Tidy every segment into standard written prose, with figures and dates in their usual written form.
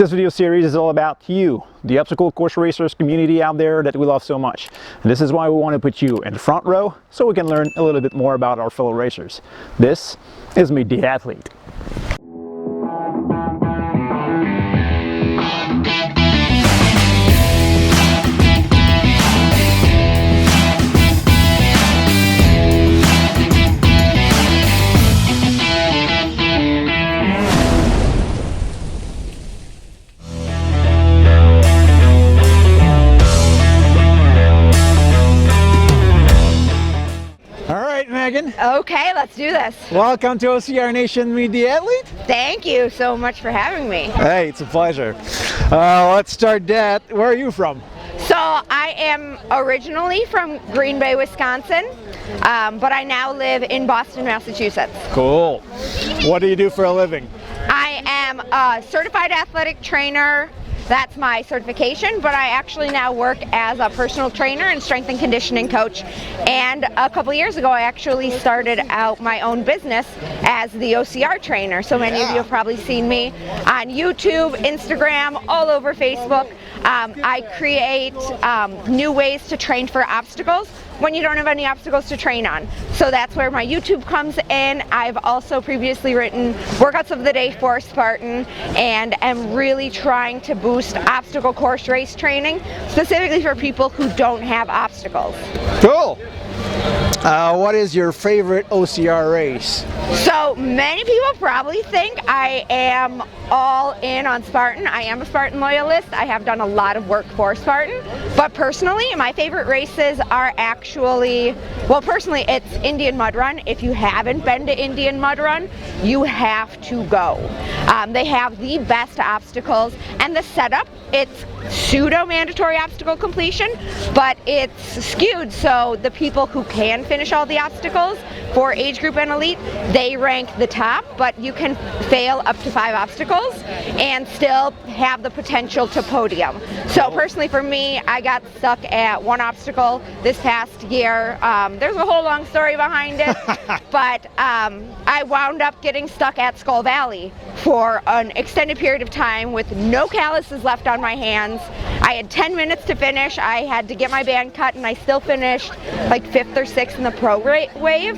This video series is all about you, the obstacle course racers community out there that we love so much. And this is why we want to put you in the front row so we can learn a little bit more about our fellow racers. This is Meet the Athlete. Okay, let's do this. Welcome to OCR Nation Meet the Athlete. Thank you so much for having me. Hey, it's a pleasure. Let's start that. Where are you from? So I am originally from Green Bay, Wisconsin, but I now live in Boston, Massachusetts. Cool. What do you do for a living? I am a certified athletic trainer. That's my certification, but I actually now work as a personal trainer and strength and conditioning coach. And a couple years ago, I actually started out my own business as the OCR trainer. So many of you have probably seen me on YouTube, Instagram, all over Facebook. I create new ways to train for obstacles when you don't have any obstacles to train on. So that's where my YouTube comes in. I've also previously written workouts of the day for Spartan and am really trying to boost obstacle course race training, specifically for people who don't have obstacles. Cool. What is your favorite OCR race? So many people probably think I am all in on Spartan. I am a Spartan loyalist. I have done a lot of work for Spartan, but personally my favorite races are actually, well, personally it's Indian Mud Run. If you haven't been to Indian Mud Run, you have to go. They have the best obstacles, and the setup, it's pseudo mandatory obstacle completion, but it's skewed so the people who can finish all the obstacles for age group and elite, they rank the top, but you can fail up to 5 obstacles and still have the potential to podium. So personally for me, I got stuck at 1 obstacle this past year. There's a whole long story behind it, but I wound up getting stuck at Skull Valley for an extended period of time with no calluses left on my hands. I had 10 minutes to finish. I had to get my band cut, and I still finished like 5th or 6th in the pro wave,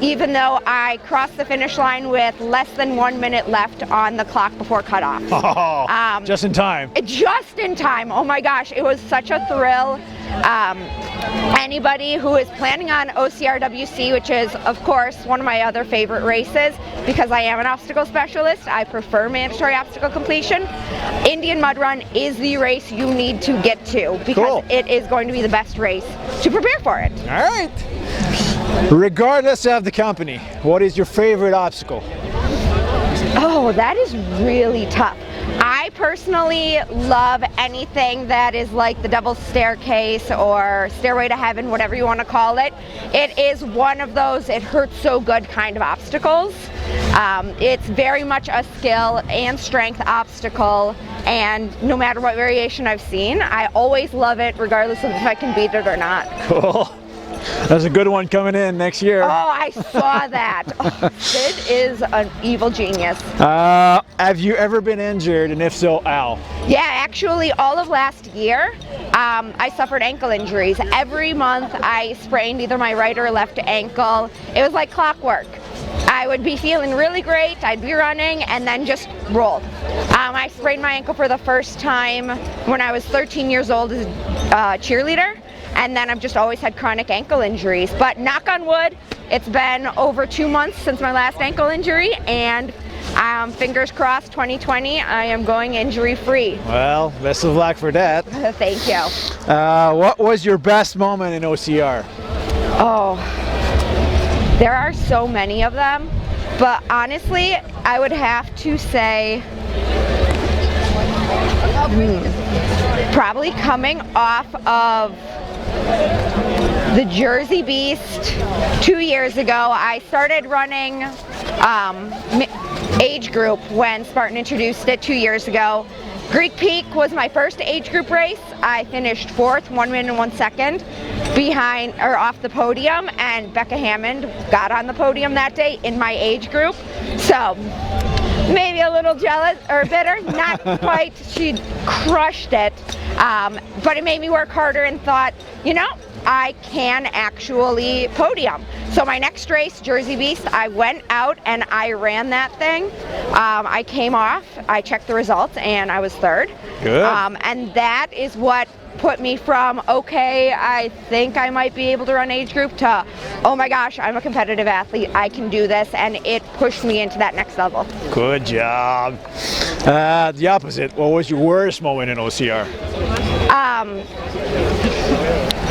even though I crossed the finish line with less than 1 minute left on the clock before cutoff. Oh, just in time. Just in time. Oh my gosh, it was such a thrill. Anybody who is planning on OCRWC, which is of course one of my other favorite races because I am an obstacle specialist, I prefer mandatory obstacle completion. Indian Mud Run is the race you need to get to because it is going to be the best race to prepare for it. All right. Regardless of the company, what is your favorite obstacle? Oh, that is really tough. I personally love anything that is like the Devil's Staircase or Stairway to Heaven, whatever you want to call it. It is one of those it hurts so good kind of obstacles. It's very much a skill and strength obstacle, and no matter what variation I've seen, I always love it regardless of if I can beat it or not. Cool. There's a good one coming in next year. Oh, I saw that. Oh, Sid is an evil genius. Have you ever been injured, and if so, ow? Yeah, actually all of last year I suffered ankle injuries. Every month I sprained either my right or left ankle. It was like clockwork. I would be feeling really great, I'd be running, and then just roll. I sprained my ankle for the first time when I was 13 years old as a cheerleader. And then I've just always had chronic ankle injuries. But knock on wood, it's been over 2 months since my last ankle injury, and fingers crossed 2020, I am going injury free. Well, best of luck for that. Thank you. What was your best moment in OCR? Oh, there are so many of them, but honestly, I would have to say probably coming off of the Jersey Beast 2 years ago. I started running age group when Spartan introduced it 2 years ago. Greek Peak was my first age group race. I finished 4th, 1 minute and 1 second behind or off the podium, and Becca Hammond got on the podium that day in my age group. So maybe a little jealous or bitter, not quite. She crushed it, but it made me work harder and thought, you know, I can actually podium. So my next race, Jersey Beast, I went out and I ran that thing. I came off, I checked the results, and I was third. Good. And that is what put me from, okay, I think I might be able to run age group, to, oh my gosh, I'm a competitive athlete, I can do this, and it pushed me into that next level. Good job. The opposite, what was your worst moment in OCR?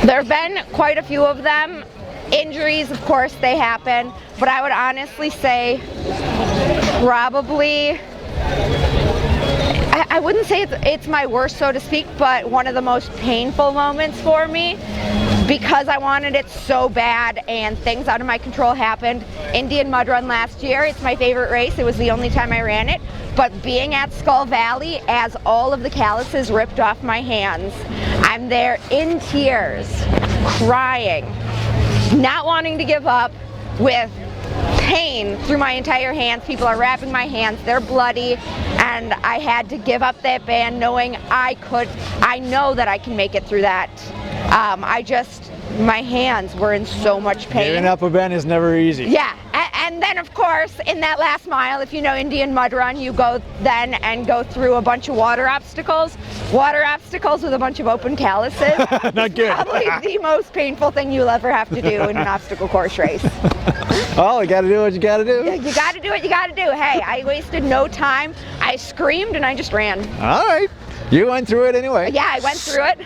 There have been quite a few of them. Injuries, of course, they happen, but I would honestly say probably, I wouldn't say it's my worst, so to speak, but one of the most painful moments for me, because I wanted it so bad and things out of my control happened. Indian Mud Run last year, it's my favorite race. It was the only time I ran it. But being at Skull Valley, as all of the calluses ripped off my hands, I'm there in tears, crying, not wanting to give up, with pain through my entire hands. People are wrapping my hands, they're bloody, and I had to give up that band knowing I know that I can make it through that. My hands were in so much pain. Giving up a band is never easy. Yeah, and then of course, in that last mile, if you know Indian Mud Run, you go then and go through a bunch of water obstacles. Water obstacles with a bunch of open calluses. Not good. Probably the most painful thing you'll ever have to do in an obstacle course race. Oh, you gotta do what you gotta do. You gotta do what you gotta do. Hey, I wasted no time. I screamed and I just ran. All right, you went through it anyway. Yeah, I went through it.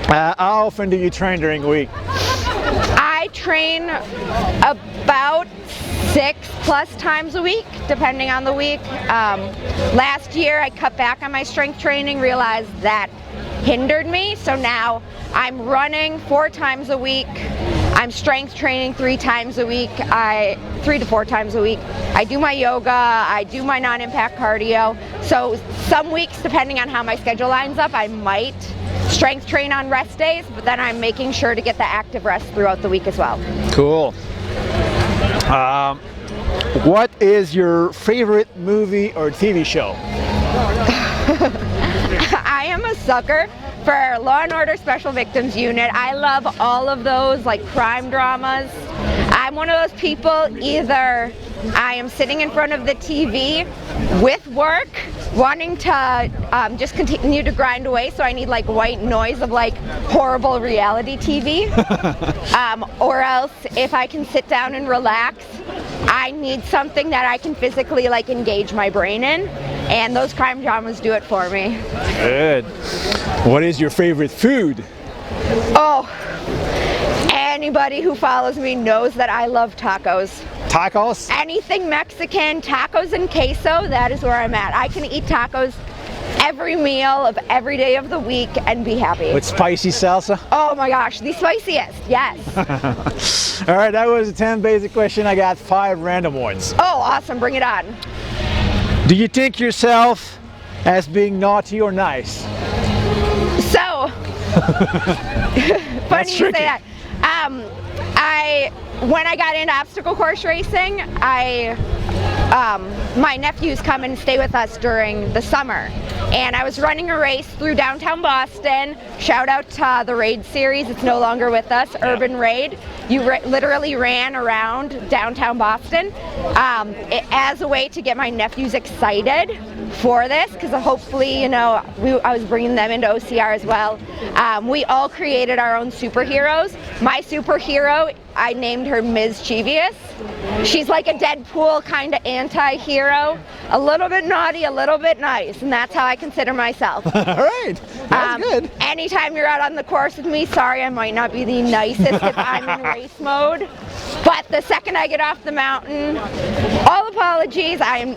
How often do you train during the week? I train about 6+ times a week, depending on the week. Last year I cut back on my strength training, realized that hindered me, so now I'm running 4 times a week. I'm strength training 3 times a week, 3 to 4 times a week. I do my yoga, I do my non-impact cardio. So some weeks, depending on how my schedule lines up, I might strength train on rest days, but then I'm making sure to get the active rest throughout the week as well. Cool. What is your favorite movie or TV show? I am a sucker for Law and Order Special Victims Unit. I love all of those, like, crime dramas. I'm one of those people, either I am sitting in front of the TV with work, wanting to just continue to grind away, so I need like white noise of like horrible reality TV. Or else, if I can sit down and relax, I need something that I can physically like engage my brain in, and those crime dramas do it for me. Good. What is your favorite food? Oh, anybody who follows me knows that I love tacos. Tacos? Anything Mexican, tacos and queso, that is where I'm at. I can eat tacos every meal of every day of the week and be happy. With spicy salsa? Oh my gosh, the spiciest, yes. All right, that was a 10 basic question. I got 5 random ones. Oh, awesome, bring it on. Do you think yourself as being naughty or nice? So, funny you say that. When I got into obstacle course racing, my nephews come and stay with us during the summer, and I was running a race through downtown Boston. Shout out to the Raid series, it's no longer with us, Urban Raid. You literally ran around downtown Boston as a way to get my nephews excited for this, because hopefully, you know, I was bringing them into OCR as well. We all created our own superheroes. My superhero, I named her Ms. Chivious. She's like a Deadpool kind of anti-hero, a little bit naughty, a little bit nice, and that's how I consider myself. All right, that's good. Anytime you're out on the course with me, sorry, I might not be the nicest if I'm in race mode, but the second I get off the mountain, all apologies, I'm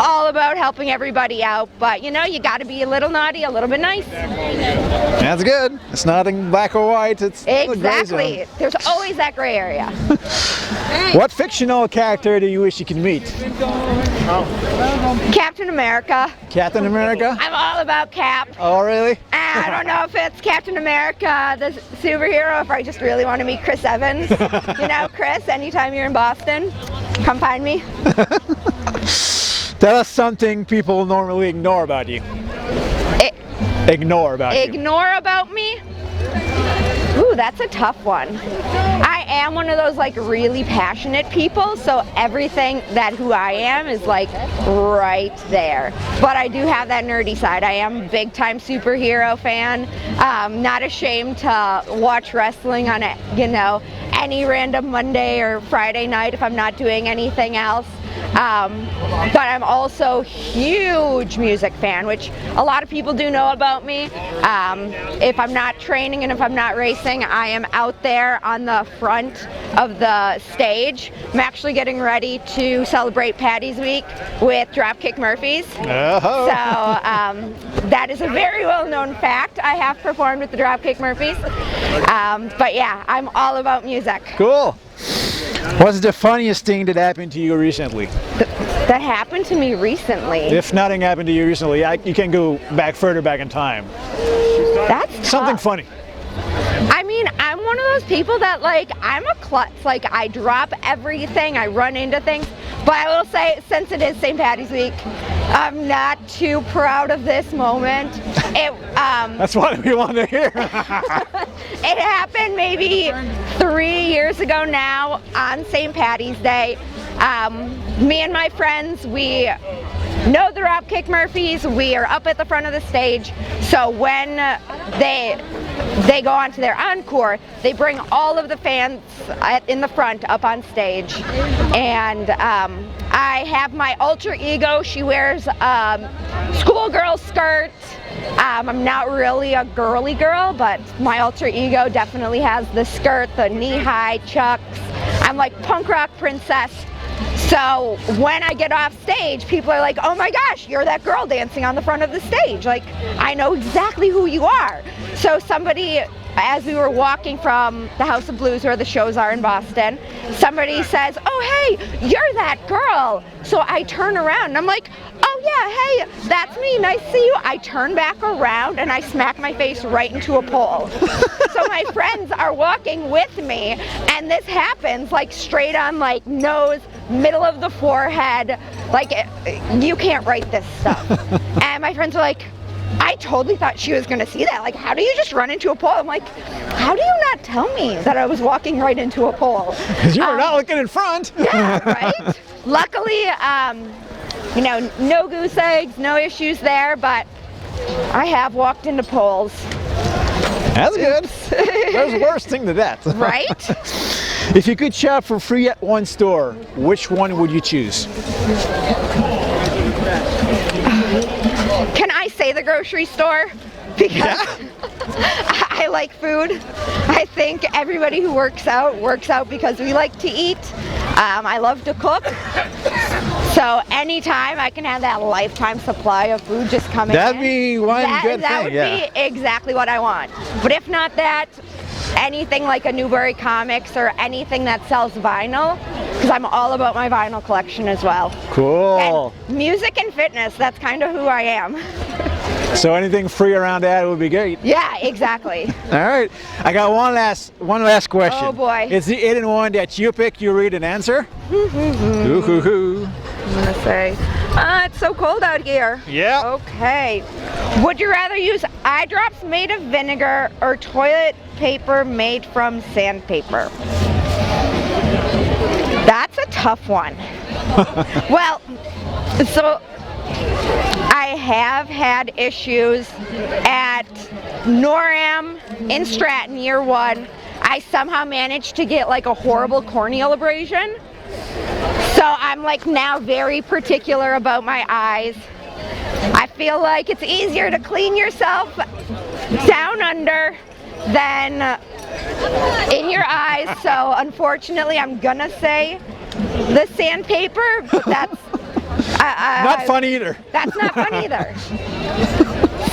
all about helping everybody out, but you know, you got to be a little naughty, a little bit nice. That's good. It's not in black or white, it's exactly. There's always that gray area. What fictional character do you wish you could meet? Captain America. Captain America? I'm all about Cap. Oh, really? I don't know if it's Captain America, the superhero, if I just really want to meet Chris Evans. You know, Chris, anytime you're in Boston, come find me. Tell us something people normally ignore about you. Ignore about me? Ooh, that's a tough one. I am one of those like really passionate people, so everything that who I am is like right there. But I do have that nerdy side. I am a big time superhero fan. Not ashamed to watch wrestling on a, any random Monday or Friday night if I'm not doing anything else. But I'm also a huge music fan, which a lot of people do know about me. If I'm not training and if I'm not racing, I am out there on the front of the stage. I'm actually getting ready to celebrate Patty's Week with Dropkick Murphys. Oh. So that is a very well-known fact. I have performed with the Dropkick Murphys. But yeah, I'm all about music. Cool. What's the funniest thing that happened to you recently? That happened to me recently? If nothing happened to you recently, you can go further back in time. That's tough. Something funny. I mean, I'm one of those people that I'm a klutz. I drop everything, I run into things. But I will say, since it is St. Patty's Week, I'm not too proud of this moment. That's what we want to hear. It happened maybe 3 years ago now on St. Patty's Day. Me and my friends, we know the Dropkick Murphys. We are up at the front of the stage. So when they go on to their encore, they bring all of the fans in the front up on stage. And I have my alter ego. She wears a schoolgirl skirt. I'm not really a girly girl, but my alter ego definitely has the skirt, the knee-high Chucks. I'm like punk rock princess. So when I get off stage, people are like, oh my gosh, you're that girl dancing on the front of the stage. Like, I know exactly who you are. So somebody, as we were walking from the House of Blues where the shows are in Boston, somebody says, oh hey, you're that girl. So I turn around and I'm like, oh yeah, hey, that's me, nice to see you. I turn back around and I smack my face right into a pole. So my friends are walking with me and this happens like straight on like nose, middle of the forehead, like you can't write this stuff. And my friends are like, I totally thought she was gonna see that. Like, how do you just run into a pole? I'm like, how do you not tell me that I was walking right into a pole? Because you were not looking in front. Yeah, right? Luckily, no goose eggs, no issues there, but I have walked into poles. That's good. There's worse thing than that. Right? If you could shop for free at one store, which one would you choose? Can I say the grocery store? Because I like food. I think everybody who works out because we like to eat. I love to cook. So anytime I can have that lifetime supply of food just coming That'd be one good thing. That would be exactly what I want. But if not that, anything like a Newbury Comics or anything that sells vinyl, because I'm all about my vinyl collection as well. Cool. And music and fitness, that's kind of who I am. So anything free around that would be great. Yeah, exactly. All right, I got one last question. Oh boy. It's the 8 and 1 that you pick, you read and answer. I'm gonna say, it's so cold out here. Yeah. Okay. Would you rather use eye drops made of vinegar or toilet paper made from sandpaper? That's a tough one. Well, so I have had issues at NORAM in Stratton year 1. I somehow managed to get like a horrible corneal abrasion. So I'm like now very particular about my eyes. I feel like it's easier to clean yourself down under than in your eyes. So unfortunately I'm gonna say the sandpaper, but that's not fun either. That's not fun either.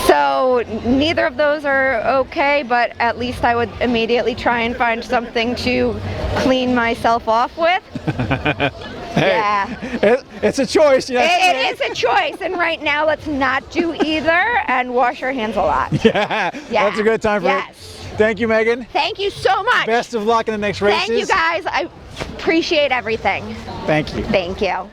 So neither of those are okay, but at least I would immediately try and find something to clean myself off with. Hey, yeah. It's a choice. It is a choice, and right now let's not do either and wash our hands a lot. Yeah, that's a good time for it. Thank you, Megan. Thank you so much. Best of luck in the next races. Thank you, guys. I appreciate everything. Thank you. Thank you.